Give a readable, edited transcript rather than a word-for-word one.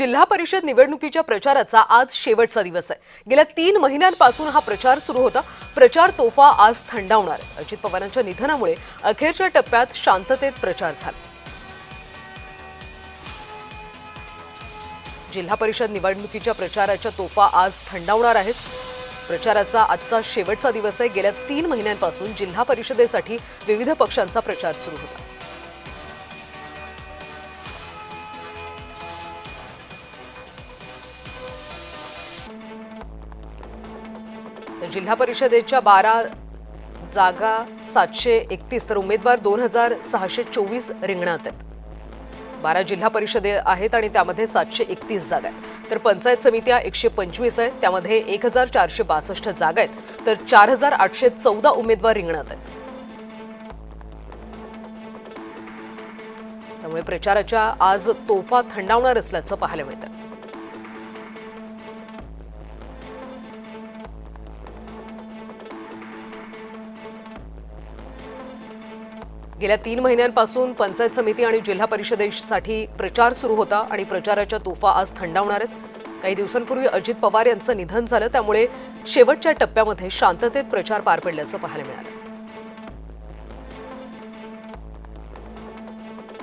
जिल्हा परिषद निवडणुकीच्या प्रचाराचा आज शेवटचा दिवस आहे। गेल्या 3 महिन्यांपासून हा प्रचार सुरू होता। प्रचार तोफा आज थंडावणार। अजित पवारांच्या निधनामुळे अखेरच्या टप्प्यात शांततेत प्रचार झाला। जिल्हा परिषद निवडणुकीच्या प्रचाराच्या तोफा आज थंडावणार आहेत। प्रचाराचा आजचा शेवटचा दिवस आहे। गेल्या 3 महिन्यांपासून जिल्हा परिषदेसाठी विविध पक्षांचा प्रचार सुरू होता। जिल्हा परिषदेच्या 12 जागा 731 तर उमेदवार 2624 रिंगणात आहेत। 12 जिल्हा परिषदे आहेत आणि त्यामध्ये 731 जागा आहेत। तर पंचायत समित्या 125 आहेत, त्यामध्ये 1462 जागा आहेत, तर 4814 उमेदवार रिंगणात आहेत। त्यामुळे प्रचाराच्या आज तोफा थंडावणार असल्याचं पाहायला मिळतं। गेल्या 3 महिन्यांपासून पंचायत समिती आणि जिल्हा परिषदेसाठी प्रचार सुरू होता आणि प्रचाराच्या तोफा आज थंडावणार आहेत। काही दिवसांपूर्वी अजित पवार यांचं निधन झालं, त्यामुळे शेवटच्या टप्प्यामध्ये शांततेत प्रचार पार पडल्याचं पाहायला मिळालं।